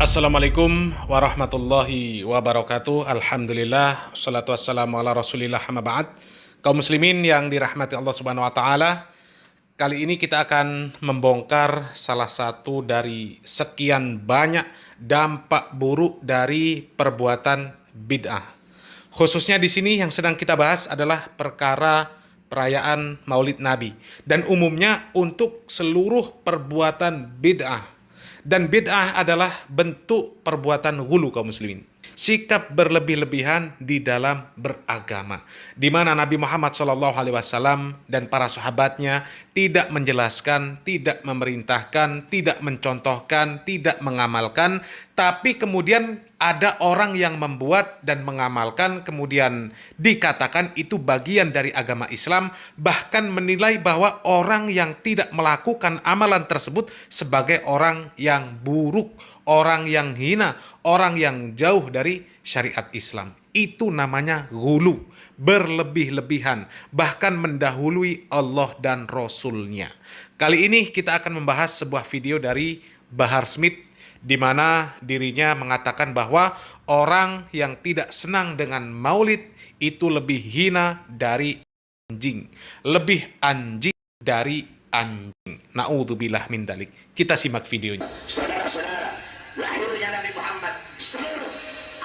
Assalamualaikum warahmatullahi wabarakatuh. Alhamdulillah, salatu wassalamu ala rasulillah, amma ba'd. Kaum muslimin yang dirahmati Allah subhanahu wa ta'ala, kali ini kita akan membongkar salah satu dari sekian banyak dampak buruk dari perbuatan bid'ah. Khususnya di sini yang sedang kita bahas adalah perkara perayaan Maulid Nabi, dan umumnya untuk seluruh perbuatan bid'ah. Dan bid'ah adalah bentuk perbuatan ghulu kaum muslimin. Sikap berlebih-lebihan di dalam beragama, di mana Nabi Muhammad SAW dan para sahabatnya tidak menjelaskan, tidak memerintahkan, tidak mencontohkan, tidak mengamalkan, tapi kemudian ada orang yang membuat dan mengamalkan, kemudian dikatakan itu bagian dari agama Islam, bahkan menilai bahwa orang yang tidak melakukan amalan tersebut sebagai orang yang buruk, orang yang hina, orang yang jauh dari syariat Islam. Itu namanya ghulu, berlebih-lebihan, bahkan mendahului Allah dan Rasulnya. Kali ini kita akan membahas sebuah video dari Bahar Smith, di mana dirinya mengatakan bahwa orang yang tidak senang dengan maulid itu lebih hina dari anjing, lebih anjing dari anjing. Na'udzubillah min dzalik. Kita simak videonya. Saudara-saudara, lahirnya Nabi Muhammad, seluruh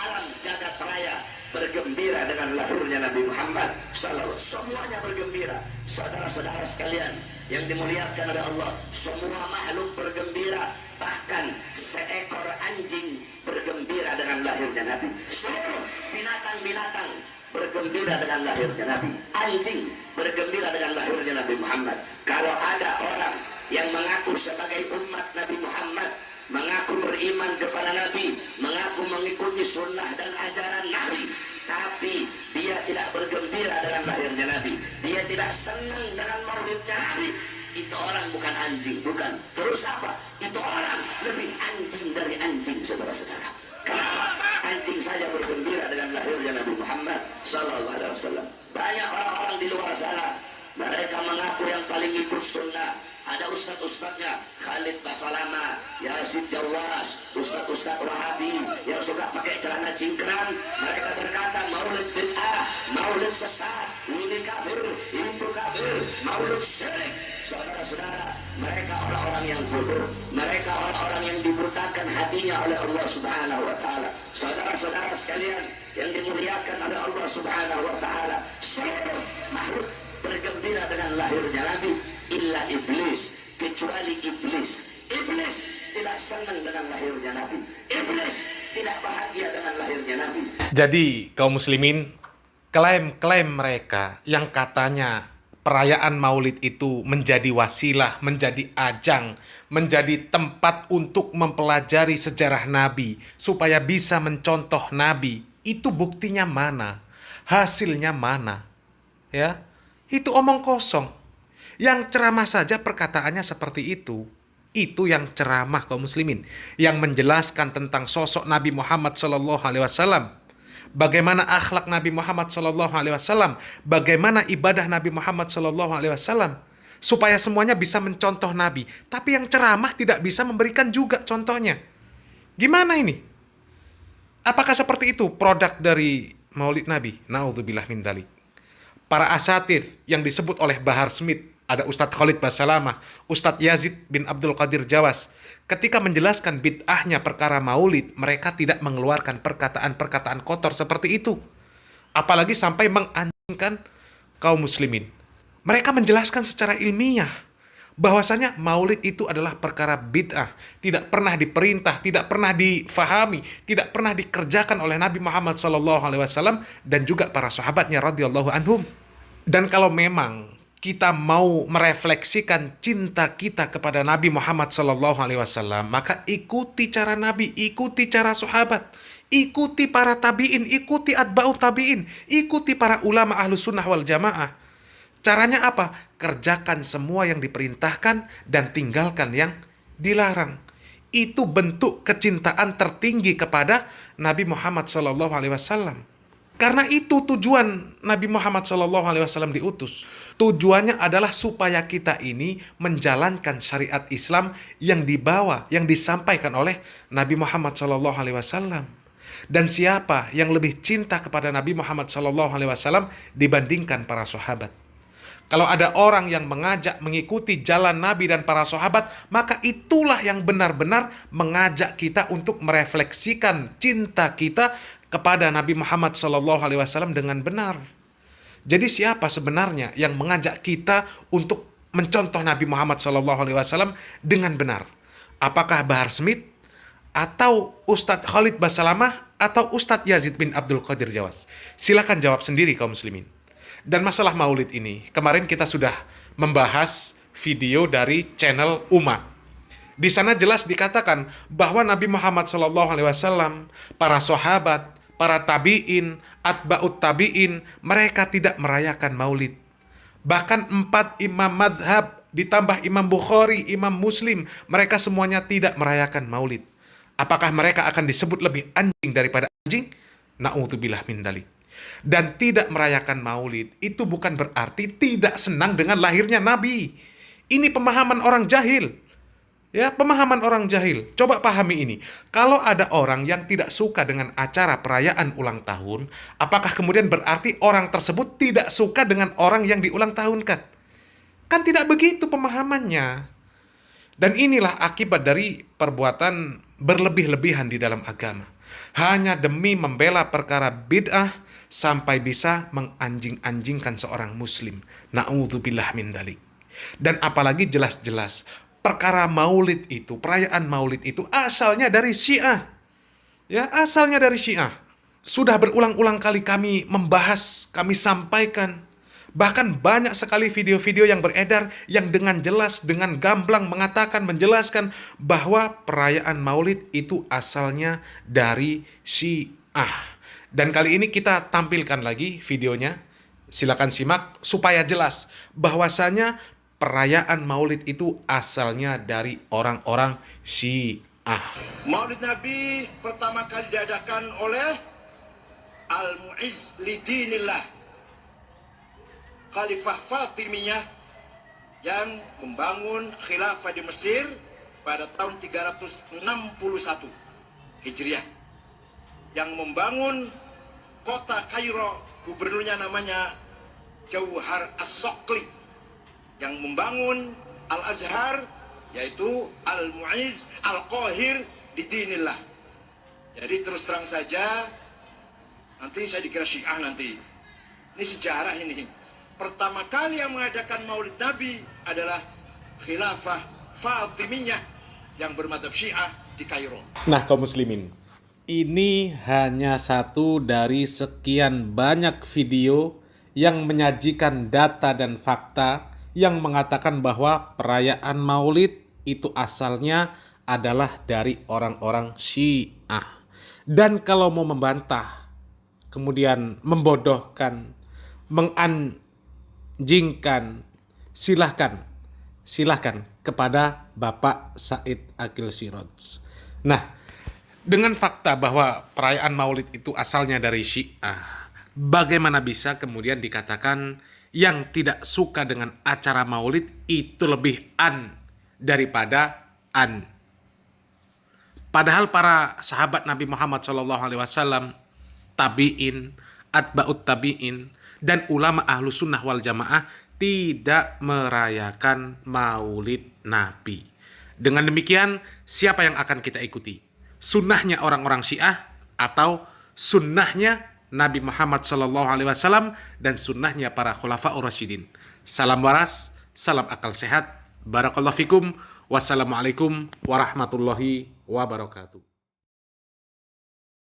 alam jagat raya bergembira dengan lahirnya Nabi Muhammad. Semuanya bergembira. Saudara-saudara sekalian yang dimuliakan oleh Allah, semua makhluk bergembira. Bahkan seekor anjing bergembira dengan lahirnya Nabi. Seluruh binatang-binatang bergembira dengan lahirnya Nabi. Anjing bergembira dengan lahirnya Nabi Muhammad. Kalau ada orang yang mengaku sebagai umat Nabi Muhammad, mengaku beriman kepada Nabi, mengaku mengikuti sunnah dan ajaran Nabi, tapi dia tidak bergembira dengan lahirnya Nabi, dia tidak senang dengan maulidnya Nabi, itu orang bukan anjing, bukan. Terus apa? Itu orang lebih anjing dari anjing, saudara-saudara. Kenapa? Anjing saja bergembira dengan lahirnya Nabi Muhammad Sallallahu Alaihi Wasallam. Banyak orang-orang di luar sana, mereka mengaku yang paling ikut sunnah. Ada ustadz-ustadznya, Khalid Basalama, Yazid Jawas, ustadz-ustadz Wahabi yang suka pakai celana cingkrang. Mereka berkata maulid bid'ah, maulid sesat, ini kafir, itu kafir, maulid syirik. Saudara-saudara, mereka orang-orang yang bodoh, mereka orang-orang yang dibutakan hatinya oleh Allah Subhanahu wa Ta'ala. Saudara-saudara sekalian yang dimuliakan oleh Allah Subhanahu wa Ta'ala, seluruh makhluk bergembira dengan lahirnya Nabi, illa iblis, kecuali iblis. Iblis tidak senang dengan lahirnya Nabi. Iblis tidak bahagia dengan lahirnya Nabi. Jadi kaum muslimin, klaim-klaim mereka yang katanya perayaan maulid itu menjadi wasilah, menjadi ajang, menjadi tempat untuk mempelajari sejarah Nabi supaya bisa mencontoh Nabi, itu buktinya mana? Hasilnya mana? Ya, itu omong kosong. Yang ceramah saja perkataannya seperti itu. Itu yang ceramah kaum muslimin, yang menjelaskan tentang sosok Nabi Muhammad SAW, bagaimana akhlak Nabi Muhammad SAW, bagaimana ibadah Nabi Muhammad SAW, supaya semuanya bisa mencontoh Nabi. Tapi yang ceramah tidak bisa memberikan juga contohnya. Gimana ini? Apakah seperti itu produk dari Maulid Nabi? Na'udzubillah min dzalik. Para asatidz yang disebut oleh Bahar Smith, ada Ustadz Khalid Basalamah, Ustadz Yazid bin Abdul Qadir Jawas, ketika menjelaskan bid'ahnya perkara maulid, mereka tidak mengeluarkan perkataan-perkataan kotor seperti itu. Apalagi sampai menganjingkan kaum muslimin. Mereka menjelaskan secara ilmiah bahwasanya maulid itu adalah perkara bid'ah, tidak pernah diperintah, tidak pernah difahami, tidak pernah dikerjakan oleh Nabi Muhammad SAW dan juga para sahabatnya radhiyallahu anhum. Dan kalau memang kita mau merefleksikan cinta kita kepada Nabi Muhammad SAW, maka ikuti cara Nabi, ikuti cara sahabat, ikuti para tabi'in, ikuti atba'ut tabi'in, ikuti para ulama ahlus sunnah wal jamaah. Caranya apa? Kerjakan semua yang diperintahkan dan tinggalkan yang dilarang. Itu bentuk kecintaan tertinggi kepada Nabi Muhammad SAW. Karena itu tujuan Nabi Muhammad SAW diutus. Tujuannya adalah supaya kita ini menjalankan syariat Islam yang dibawa, yang disampaikan oleh Nabi Muhammad SAW. Dan siapa yang lebih cinta kepada Nabi Muhammad SAW dibandingkan para sahabat? Kalau ada orang yang mengajak mengikuti jalan Nabi dan para sahabat, maka itulah yang benar-benar mengajak kita untuk merefleksikan cinta kita kepada Nabi Muhammad SAW dengan benar. Jadi siapa sebenarnya yang mengajak kita untuk mencontoh Nabi Muhammad SAW dengan benar? Apakah Bahar Smith, atau Ustadz Khalid Basalamah, atau Ustadz Yazid bin Abdul Qadir Jawas? Silakan jawab sendiri kaum muslimin. Dan masalah maulid ini, kemarin kita sudah membahas video dari channel Uma. Di sana jelas dikatakan bahwa Nabi Muhammad SAW, para sahabat, para tabi'in, atba'ut tabi'in, mereka tidak merayakan maulid. Bahkan 4 imam madhab, ditambah Imam Bukhari, Imam Muslim, mereka semuanya tidak merayakan maulid. Apakah mereka akan disebut lebih anjing daripada anjing? Na'udzubillah min dzalik. Dan tidak merayakan maulid itu bukan berarti tidak senang dengan lahirnya Nabi. Ini pemahaman orang jahil. Ya, pemahaman orang jahil. Coba pahami ini. Kalau ada orang yang tidak suka dengan acara perayaan ulang tahun, apakah kemudian berarti orang tersebut tidak suka dengan orang yang diulang tahunkan? Kan tidak begitu pemahamannya. Dan inilah akibat dari perbuatan berlebih-lebihan di dalam agama. Hanya demi membela perkara bid'ah, sampai bisa menganjing-anjingkan seorang muslim. Na'udzubillah min dzalik. Dan apalagi jelas-jelas perkara maulid itu, perayaan maulid itu asalnya dari Syiah. Ya, asalnya dari Syiah. Sudah berulang-ulang kali kami membahas, kami sampaikan. Bahkan banyak sekali video-video yang beredar yang dengan jelas, dengan gamblang mengatakan, menjelaskan bahwa perayaan maulid itu asalnya dari Syiah. Dan kali ini kita tampilkan lagi videonya. Silakan simak supaya jelas bahwasanya perayaan maulid itu asalnya dari orang-orang Syiah. Maulid Nabi pertama kali diadakan oleh Al-Mu'izz Lidinillah, Khalifah Fatimiyah yang membangun khilafah di Mesir pada tahun 361 Hijriah, yang membangun kota Kairo, gubernurnya namanya Jauhar As-Sokli, yang membangun Al-Azhar yaitu Al-Mu'izz Al-Qahir Lidinillah. Jadi terus terang saja, nanti saya dikira Syiah nanti. Ini sejarah ini. Pertama kali yang mengadakan maulid Nabi adalah khilafah Fatimiyah yang bermadzhab Syiah di Kairo. Nah, kaum muslimin, ini hanya satu dari sekian banyak video yang menyajikan data dan fakta yang mengatakan bahwa perayaan maulid itu asalnya adalah dari orang-orang Syiah. Dan kalau mau membantah, kemudian membodohkan, menganjingkan, silahkan kepada Bapak Said Aqil Siraj. Nah, dengan fakta bahwa perayaan maulid itu asalnya dari Syiah, bagaimana bisa kemudian dikatakan yang tidak suka dengan acara maulid itu lebih daripada Padahal para sahabat Nabi Muhammad SAW, tabi'in, atba'ut tabi'in, dan ulama ahlu sunnah wal jamaah tidak merayakan maulid Nabi. Dengan demikian, siapa yang akan kita ikuti? Sunnahnya orang-orang Syiah atau sunnahnya Nabi Muhammad SAW dan sunnahnya para khulafaur rasyidin? Salam waras, salam akal sehat, barakallahu fikum, wassalamualaikum warahmatullahi wabarakatuh.